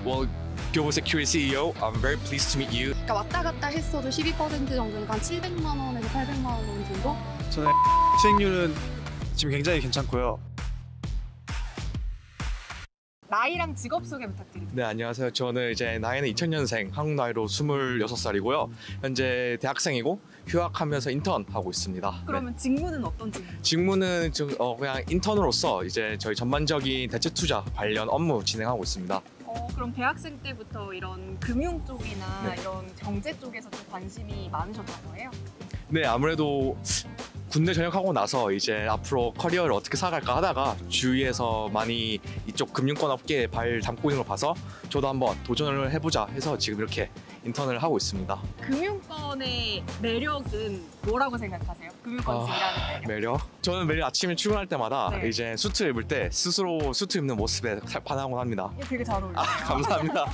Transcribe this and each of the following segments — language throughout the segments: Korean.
Well, Global Security CEO, I'm very pleased to meet you. 그러니까 왔다 갔다 했어도 12% 정도니까 한 700만 원에서 800만 원 정도? 저는 수익률은 지금 굉장히 괜찮고요. 나이랑 직업 소개 부탁드립니다. 네, 안녕하세요. 저는 이제 나이는 2000년생, 한국 나이로 26살이고요. 현재 대학생이고 휴학하면서 인턴하고 있습니다. 그러면 직무는 어떤 직무? 직무는 그냥 인턴으로서 이제 저희 전반적인 대체 투자 관련 업무 진행하고 있습니다. 그럼 대학생 때부터 이런 금융 쪽이나 네. 이런 경제 쪽에서 좀 관심이 많으셨던 거예요? 네, 아무래도 군대 전역하고 나서 이제 앞으로 커리어를 어떻게 살아갈까 하다가 주위에서 많이 이쪽 금융권 업계에 발 담고 있는 걸 봐서 저도 한번 도전을 해보자 해서 지금 이렇게 인턴을 하고 있습니다. 금융권의 매력은 뭐라고 생각하세요? 금융권에서 일하는 매력? 매력? 저는 매일 아침에 출근할 때마다 네. 이제 수트 입을 때 스스로 수트 입는 모습에 반하곤 합니다. 이게 되게 잘 어울려요. 감사합니다.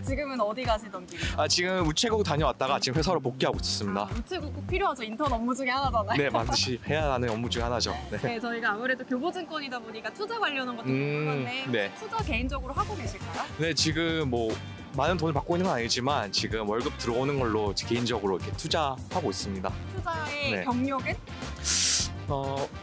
지금은 어디 가시던 길이요? 지금 우체국 다녀왔다가 지금 회사로 복귀하고 있습니다. 우체국 꼭 필요하죠. 인턴 업무 중에 하나잖아요. 네, 반드시 해야 하는 업무 중 하나죠. 네. 네, 저희가 아무래도 교보증권이다 보니까 투자 관련한 것도 궁금한데 네. 투자 개인적으로 하고 계실까요? 네, 지금 뭐 많은 돈을 받고 있는 건 아니지만 지금 월급 들어오는 걸로 개인적으로 이렇게 투자하고 있습니다. 투자의 네. 경력은?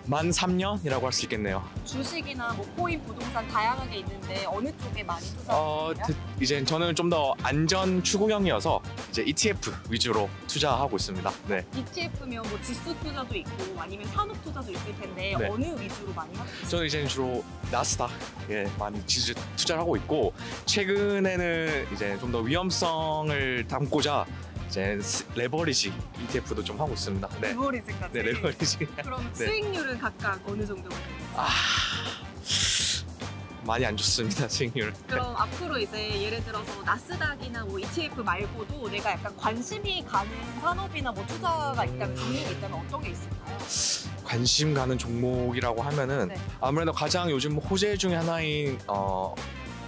만 3년이라고 할 수 있겠네요. 주식이나 뭐 코인, 부동산 다양하게 있는데 어느 쪽에 많이 투자하세요? 이제 저는 좀 더 안전 추구형이어서 이제 ETF 위주로 투자하고 있습니다. 네. ETF면 뭐 지수 투자도 있고 아니면 산업 투자도 있을 텐데 네. 어느 위주로 많이 하고 계세요? 저는 이제 주로 나스닥에 많이 지수 투자를 하고 있고 최근에는 이제 좀 더 위험성을 담고자 이제 레버리지 ETF도 좀 하고 있습니다. 네. 레버리지까지? 네, 레버리지. 그럼 네. 수익률은 각각 어느 정도가 되나요? 많이 안 좋습니다, 수익률. 그럼 앞으로 이제 예를 들어서 나스닥이나 뭐 ETF 말고도 내가 약간 관심이 가는 산업이나 뭐 투자가 있다면 종목이 있다면 어떤 게 있을까요? 관심 가는 종목이라고 하면은 네. 아무래도 가장 요즘 호재 중에 하나인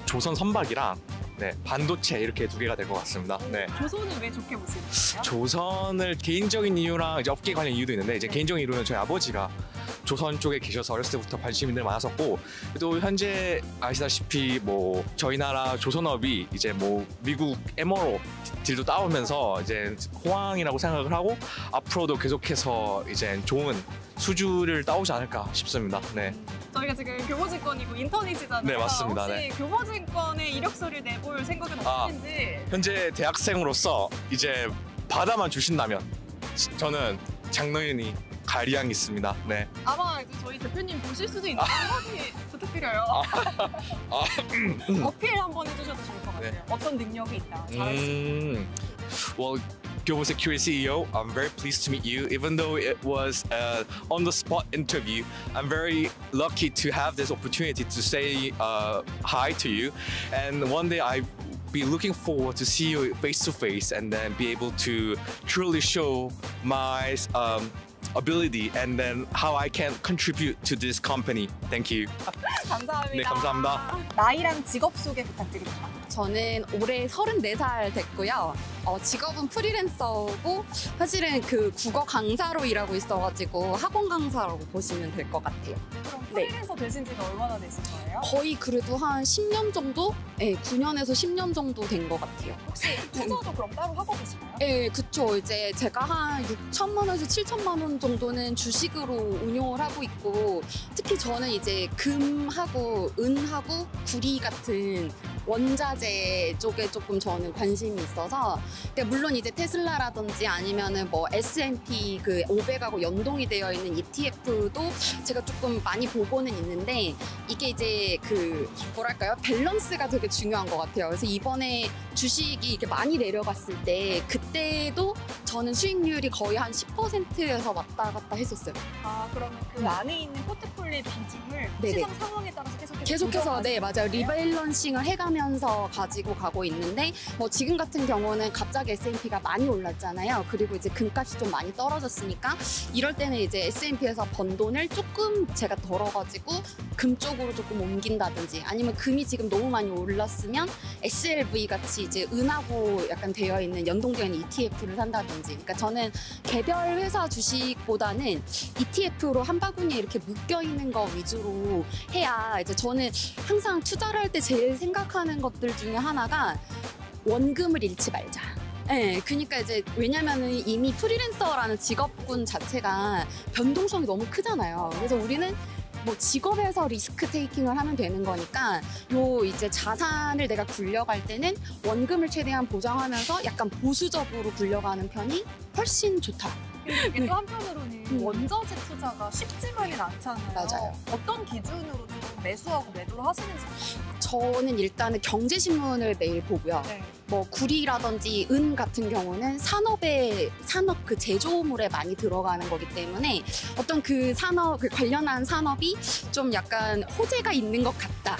조선 선박이랑 네, 반도체 이렇게 두 개가 될 것 같습니다. 네. 조선은 왜 좋게 보시는 거예요? 조선을 개인적인 이유랑 이제 업계 관련 이유도 있는데 이제 네. 개인적인 이유는 저희 아버지가 조선 쪽에 계셔서 어렸을 때부터 관심이 늘 많았었고 또 현재 아시다시피 뭐 저희 나라 조선업이 이제 뭐 미국 MRO 딜도 따오면서 이제 호황이라고 생각을 하고 앞으로도 계속해서 이제 좋은 수주를 따오지 않을까 싶습니다. 네. 저희가 지금 교보증권이고 인턴이시잖아요. 네, 맞습니다. 혹시 네. 교보증권에 이력서를 내볼 생각은 없으신지? 현재 대학생으로서 이제 받아만 주신다면 저는 장로인이 가리향이 있습니다. 네. 아마 이제 저희 대표님 보실 수도 있는데 한마디 부탁드려요. 어필 한번 해주셔도 좋을 것 같아요. 네. 어떤 능력이 있다, 잘할 수 있다. Well, Global Security CEO, I'm very pleased to meet you. Even though it was an on-the-spot interview, I'm very lucky to have this opportunity to say hi to you. And one day I be looking forward to see you face to face and then be able to truly show my ability and then how I can contribute to this company. Thank you. 감사합니다. 네, 감사합니다. 나이랑 직업 소개 부탁드립니다. 저는 올해 34살 됐고요. 직업은 프리랜서고 사실은 그 국어 강사로 일하고 있어가지고 학원 강사라고 보시면 될 것 같아요. 그럼 네. 프리랜서 되신 지가 얼마나 되신 거예요? 거의 그래도 한 10년 정도? 네, 9년에서 10년 정도 된 것 같아요. 혹시 투자도 그럼 따로 하고 계시나요? 네, 그쵸. 이제 제가 한 6천만 원에서 7천만 원 정도는 주식으로 운용을 하고 있고 특히 저는 이제 금하고 은하고 구리 같은 원자재 쪽에 조금 저는 관심이 있어서 그러니까 물론 이제 테슬라라든지 아니면은 뭐 S&P 그 500하고 연동이 되어 있는 ETF도 제가 조금 많이 보고는 있는데 이게 이제 그 뭐랄까요 밸런스가 되게 중요한 것 같아요. 그래서 이번에 주식이 이렇게 많이 내려갔을 때 그때도 저는 수익률이 거의 한 10%에서 왔다 갔다 했었어요. 그러면 그 안에 있는 포트폴리오의 비중을 네네. 시장 상황에 따라서 계속해서 네 맞아요. 리밸런싱을 해가면서 가지고 가고 있는데 뭐 지금 같은 경우는 갑자기 S&P가 많이 올랐잖아요. 그리고 이제 금값이 좀 많이 떨어졌으니까 이럴 때는 이제 S&P에서 번 돈을 조금 제가 덜어가지고 금 쪽으로 조금 옮긴다든지 아니면 금이 지금 너무 많이 올랐으면 SLV 같이 이제 은하고 약간 되어 있는 연동되어 있는 ETF를 산다든지. 그러니까 저는 개별 회사 주식보다는 ETF로 한 바구니에 이렇게 묶여 있는 거 위주로 해야 이제 저는 항상 투자를 할 때 제일 생각하는 생각하는 것들 중에 하나가 원금을 잃지 말자. 네, 그러니까 이제 왜냐면은 이미 프리랜서라는 직업군 자체가 변동성이 너무 크잖아요. 그래서 우리는 뭐 직업에서 리스크 테이킹을 하면 되는 거니까 요 이제 자산을 내가 굴려갈 때는 원금을 최대한 보장하면서 약간 보수적으로 굴려가는 편이 훨씬 좋다. 이게 또 한편으로는 원저지 투자가 쉽지만은 않잖아요. 맞아요. 어떤 기준으로 좀 매수하고 매도를 하시는지. 저는 일단은 경제신문을 매일 보고요. 네. 뭐 구리라든지 은 같은 경우는 산업 그 제조물에 많이 들어가는 거기 때문에 어떤 그 산업 그 관련한 산업이 좀 약간 호재가 있는 것 같다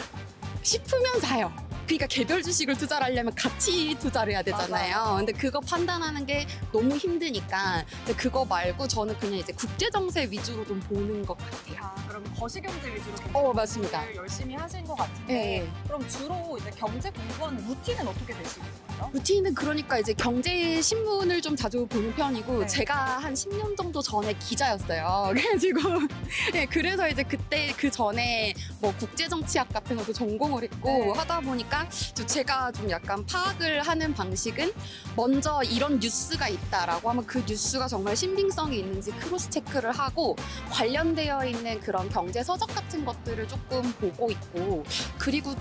싶으면 사요. 그러니까 개별 주식을 투자를 하려면 같이 투자를 해야 되잖아요. 맞아요. 근데 그거 판단하는 게 너무 힘드니까 이제 그거 말고 저는 그냥 이제 국제 정세 위주로 좀 보는 것 같아요. 아, 그럼 거시경제 위주로 맞습니다. 공부를 열심히 하신 것 같은데 네. 그럼 주로 이제 경제 공부하는 루틴은 어떻게 되시나요? 루틴은 그러니까 이제 경제 신문을 좀 자주 보는 편이고 네. 제가 한 10년 정도 전에 기자였어요. 그래가지고 네, 그래서 이제 그때 그 전에 뭐 국제 정치학 같은 것도 전공을 했고 네. 하다 보니까 제가 좀 약간 파악을 하는 방식은 먼저 이런 뉴스가 있다라고 하면 그 뉴스가 정말 신빙성이 있는지 크로스 체크를 하고 관련되어 있는 그런 경제 서적 같은 것들을 조금 보고 있고 그리고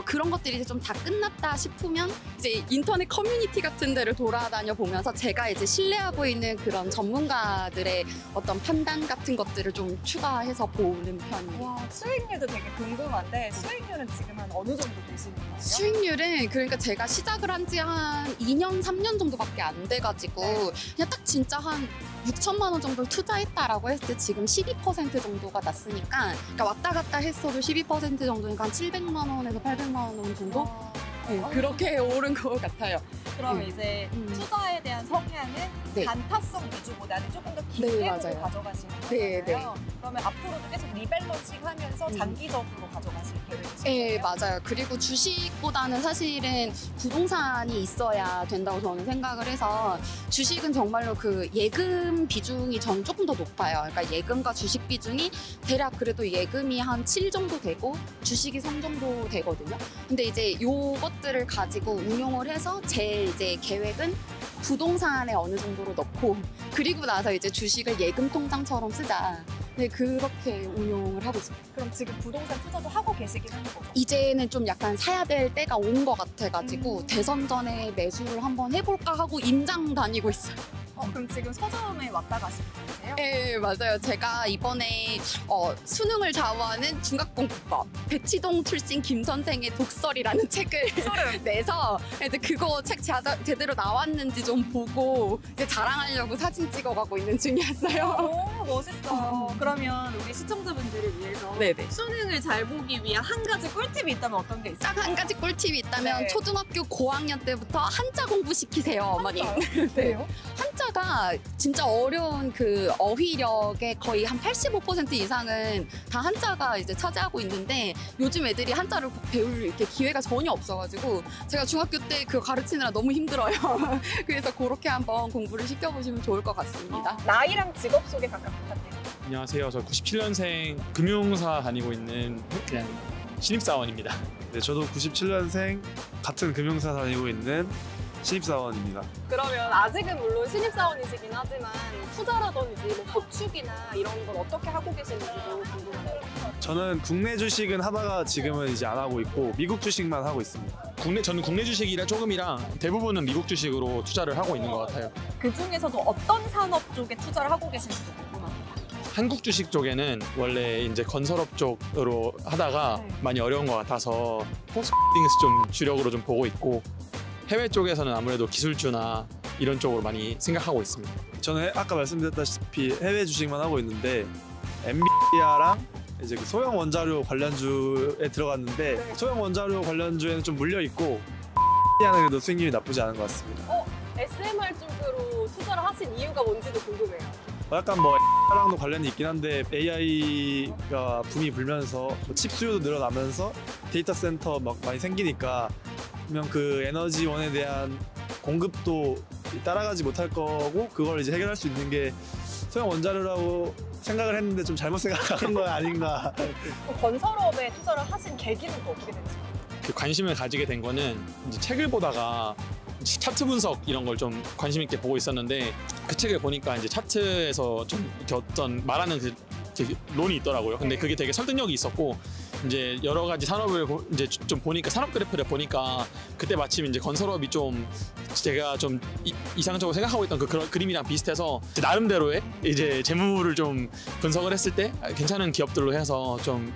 그런 것들이 이제 좀 다 끝났다 싶으면 이제 인터넷 커뮤니티 같은 데를 돌아다녀 보면서 제가 이제 신뢰하고 있는 그런 전문가들의 어떤 판단 같은 것들을 좀 추가해서 보는 편이에요. 와, 수익률도 되게 궁금한데 수익률은 지금 한 어느 정도 되시는 거예요? 수익률은 그러니까 제가 시작을 한 지 한 2년, 3년 정도밖에 안 돼가지고 네. 그냥 딱 진짜 한 6천만 원 정도를 투자했다라고 했을 때 지금 12% 정도가 났으니까 그러니까 왔다 갔다 했어도 12% 정도니까 한 700만 원에서 800만 원 정도? 와. 네, 그렇게 오른 것 같아요. 그럼 네. 이제 음. 투자에 대한 성향은 네. 단타성 위주보다는 조금 더 네, 길게 보고 맞아요. 가져가시는 거잖아요. 네, 네. 그러면 앞으로도 계속 리밸런싱 하면서 장기적으로 가져가실 계획이신가요? 네, 맞아요. 그리고 주식보다는 사실은 부동산이 있어야 된다고 저는 생각을 해서 주식은 정말로 그 예금 비중이 전 조금 더 높아요. 그러니까 예금과 주식 비중이 대략 그래도 예금이 한 7 정도 되고 주식이 3 정도 되거든요. 근데 이제 요것들을 가지고 운용을 해서 제 이제 계획은 부동산에 어느 정도로 넣고 그리고 나서 이제 주식을 예금 통장처럼 쓰자. 네, 그렇게 운용을 하고 있습니다. 그럼 지금 부동산 투자도 하고 계시긴 하는 거죠? 이제는 좀 약간 사야 될 때가 온 것 같아가지고 대선 전에 매수를 한번 해볼까 하고 임장 다니고 있어요. 그럼 지금 서점에 왔다 가시는 분이세요? 네, 맞아요. 제가 이번에 수능을 좌우하는 중학공부법 배치동 출신 김 선생의 독설이라는 책을 내서 이제 그거 책 제대로 나왔는지 좀 보고 이제 자랑하려고 사진 찍어가고 있는 중이었어요. 오, 멋있어요. 그러면 우리 시청자분들을 위해서 네네. 수능을 잘 보기 위한 한 가지 꿀팁이 있다면 어떤 게 있어요? 딱 한 가지 꿀팁이 있다면 네. 초등학교 고학년 때부터 한자 공부시키세요, 어머님. 네. 한자가 진짜 어려운 그 어휘력의 거의 한 85% 이상은 다 한자가 이제 차지하고 있는데 요즘 애들이 한자를 배울 이렇게 기회가 전혀 없어가지고 제가 중학교 때 그거 가르치느라 너무 힘들어요. 그래서 그렇게 한번 공부를 시켜보시면 좋을 것 같습니다. 나이랑 직업 소개 각각 부탁드립니다. 안녕하세요. 저 97년생 금융사 다니고 있는 그냥 신입사원입니다. 네, 저도 97년생 같은 금융사 다니고 있는 신입사원입니다. 그러면 아직은 물론 신입사원이시긴 하지만 투자라든지 뭐 저축이나 이런 건 어떻게 하고 계시는지도 궁금해요. 저는 국내 주식은 하다가 지금은 이제 안 하고 있고 미국 주식만 하고 있습니다. 저는 국내 주식이랑 조금이랑 대부분은 미국 주식으로 투자를 하고 있는 것 같아요. 그 중에서도 어떤 산업 쪽에 투자를 하고 계신지도 궁금합니다. 한국 주식 쪽에는 원래 이제 건설업 쪽으로 하다가 네. 많이 어려운 것 같아서 호스팅스 좀 주력으로 좀 보고 있고 해외 쪽에서는 아무래도 기술주나 이런 쪽으로 많이 생각하고 있습니다. 저는 아까 말씀드렸다시피 해외 주식만 하고 있는데 엔비디아랑 이제 그 소형 원자료 관련주에 들어갔는데 네. 소형 원자료 관련주에는 좀 물려 있고 엔비디아는 그래도 수익률이 나쁘지 않은 것 같습니다. SMR 쪽으로 투자를 하신 이유가 뭔지도 궁금해요. 약간 뭐 A랑도 관련이 있긴 한데 AI가 붐이 불면서 칩 수요도 늘어나면서 데이터 센터 막 많이 생기니까 분명 그 에너지원에 대한 공급도 따라가지 못할 거고 그걸 이제 해결할 수 있는 게 소형 원자료라고 생각을 했는데 좀 잘못 생각한 건 아닌가. 건설업에 투자를 하신 계기는 또 어떻게 됐지? 그 관심을 가지게 된 거는 이제 책을 보다가 차트 분석 이런 걸 좀 관심 있게 보고 있었는데 그 책을 보니까 이제 차트에서 좀 이렇게 어떤 말하는 그 론이 있더라고요. 근데 그게 되게 설득력이 있었고 이제 여러 가지 산업을 이제 좀 보니까 산업 그래프를 보니까 그때 마침 이제 건설업이 좀 제가 좀 이상적으로 생각하고 있던 그런 그림이랑 비슷해서 나름대로의 이제 재무를 좀 분석을 했을 때 괜찮은 기업들로 해서 좀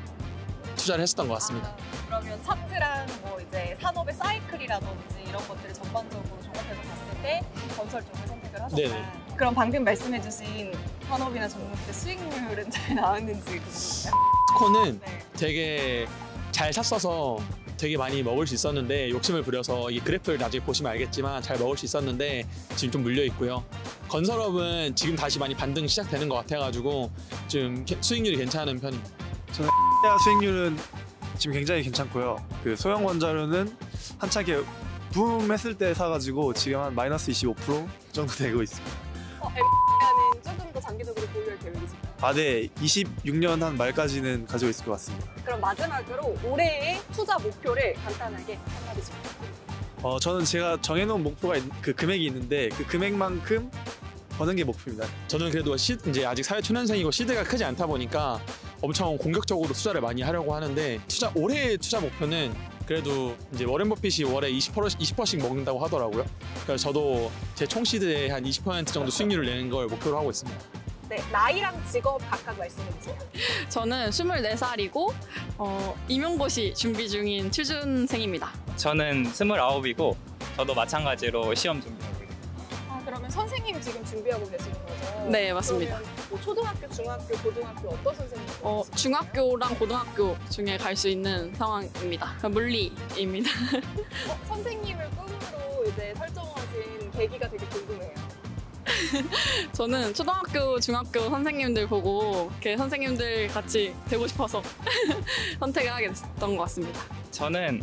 투자를 했었던 것 같습니다. 그러면 차트랑 뭐 이제 산업의 사이클이라든지 이런 것들을 전반적으로 종합해서 봤을 때 건설 쪽을 선택을 하셨다. 네네. 그럼 방금 말씀해주신 산업이나 종목들 수익률은 잘 나왔는지 궁금해요. 코는 네. 되게 잘 샀어서 되게 많이 먹을 수 있었는데 욕심을 부려서 이 그래프를 나중에 보시면 알겠지만 잘 먹을 수 있었는데 지금 좀 물려 있고요. 건설업은 지금 다시 많이 반등 시작되는 것 같아가지고 좀 수익률이 괜찮은 편입니다. 수익률은 지금 굉장히 괜찮고요. 그 소형 원자료는 한창에 붐했을 때 사가지고 지금 한 마이너스 25% 정도 되고 있습니다. 엠비아는 조금 더 장기적으로 보유할 계획이신가요? 네. 26년 한 말까지는 가지고 있을 것 같습니다. 그럼 마지막으로 올해의 투자 목표를 간단하게 한마디씩. 저는 제가 정해놓은 목표가 그 금액이 있는데 그 금액만큼 버는 게 목표입니다. 저는 그래도 이제 아직 사회 초년생이고 시드가 크지 않다 보니까 엄청 공격적으로 투자를 많이 하려고 하는데 올해의 투자 목표는 그래도 이제 워렌 버핏이 월에 20%씩 먹는다고 하더라고요. 그래서 저도 제 총 시드의 한 20% 정도 수익률을 내는 걸 목표로 하고 있습니다. 네, 나이랑 직업 각각 말씀해주세요. 저는 24살이고 임용고시 준비 중인 취준생입니다. 저는 29이고 저도 마찬가지로 시험 준비하고 있습니다. 그러면 선생님 지금 준비하고 계시는 거죠? 네, 맞습니다. 그러면 뭐 초등학교, 중학교, 고등학교 어떤 선생님? 중학교랑 고등학교 중에 갈 수 있는 상황입니다. 물리입니다. 선생님을 꿈으로 이제 설정하신 계기가 되게 궁금해요. 저는 초등학교, 중학교 선생님들 보고 이렇게 선생님들 같이 되고 싶어서 선택을 하게 됐던 것 같습니다. 저는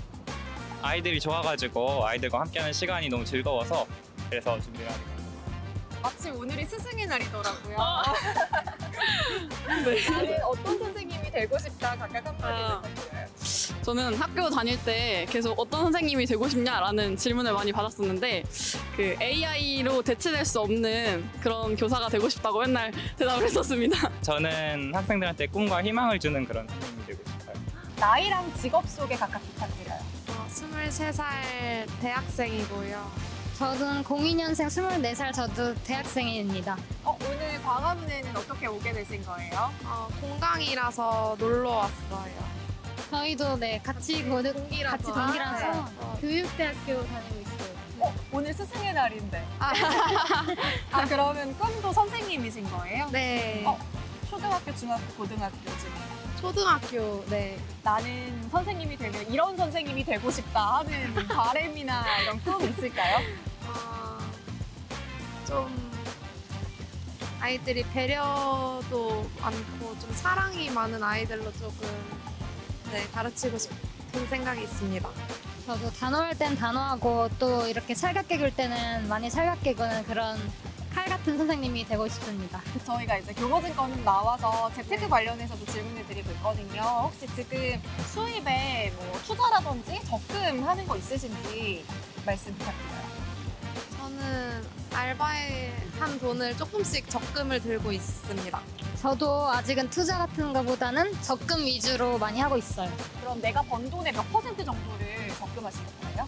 아이들이 좋아가지고 아이들과 함께하는 시간이 너무 즐거워서 그래서 준비를 하게 됐습니다. 마침 오늘이 스승의 날이더라고요. 나는 어떤 선생님이 되고 싶다 각각 한마디 부탁드려요. 저는 학교 다닐 때 계속 어떤 선생님이 되고 싶냐라는 질문을 많이 받았었는데 그 AI로 대체될 수 없는 그런 교사가 되고 싶다고 맨날 대답을 했었습니다. 저는 학생들한테 꿈과 희망을 주는 그런 선생님이 되고 싶어요. 나이랑 직업 소개 각각 부탁드려요. 23살 대학생이고요. 저는 02년생 24살 저도 대학생입니다. 오늘 광화문에는 어떻게 오게 되신 거예요? 공강이라서 놀러 왔어요. 저희도 같이 동기라서 교육대학교 다니고 있어요. 오늘 스승의 날인데. 그러면 꿈도 선생님이신 거예요? 네. 초등학교, 중학교, 고등학교 중에 초등학교, 네. 나는 선생님이 되면 이런 선생님이 되고 싶다 하는 바람이나 이런 꿈 있을까요? 좀 아이들이 배려도 많고 좀 사랑이 많은 아이들로 조금 가르치고 싶은 생각이 있습니다. 저도 단호할 땐 단호하고 또 이렇게 살갑게 굴 때는 많이 살갑게 구는 그런 칼 같은 선생님이 되고 싶습니다. 저희가 이제 교보증권 나와서 재테크 관련해서도 질문을 드리고 있거든요. 혹시 지금 수입에 뭐 투자라든지 적금하는 거 있으신지 말씀 부탁드려요. 저는 알바에 한 돈을 조금씩 적금을 들고 있습니다. 저도 아직은 투자 같은 거보다는 적금 위주로 많이 하고 있어요. 그럼 내가 번 돈의 몇 % 정도를 적금하시는 거예요?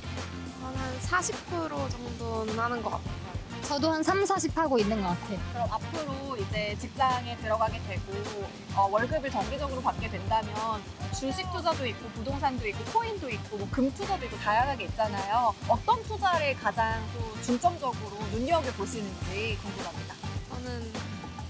저는 40% 정도는 하는 것 같아요. 저도 한 30, 40 하고 있는 것 같아요. 그럼 앞으로 이제 직장에 들어가게 되고 월급을 정기적으로 받게 된다면 주식 투자도 있고 부동산도 있고 코인도 있고 뭐 금 투자도 있고 다양하게 있잖아요. 어떤 투자를 가장 또 중점적으로 눈여겨보시는지 궁금합니다. 저는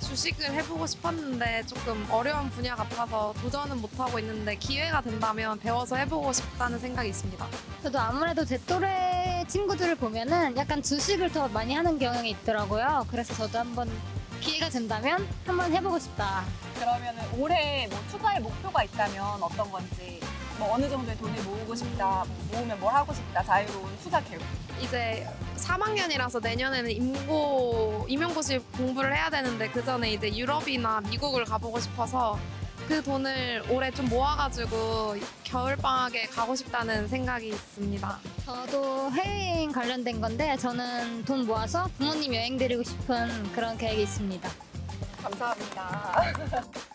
주식을 해보고 싶었는데 조금 어려운 분야 같아서 도전은 못하고 있는데 기회가 된다면 배워서 해보고 싶다는 생각이 있습니다. 저도 아무래도 제 또래 친구들을 보면은 약간 주식을 더 많이 하는 경향이 있더라고요. 그래서 저도 한번 기회가 된다면 한번 해보고 싶다. 그러면 올해 뭐 투자의 목표가 있다면 어떤 건지, 뭐 어느 정도의 돈을 모으고 싶다, 뭐 모으면 뭘 하고 싶다, 자유로운 투자 계획. 이제 3학년이라서 내년에는 임용고시 공부를 해야 되는데 그 전에 이제 유럽이나 미국을 가보고 싶어서 그 돈을 올해 좀 모아가지고 겨울방학에 가고 싶다는 생각이 있습니다. 저도 해외여행 관련된 건데 저는 돈 모아서 부모님 여행 드리고 싶은 그런 계획이 있습니다. 감사합니다.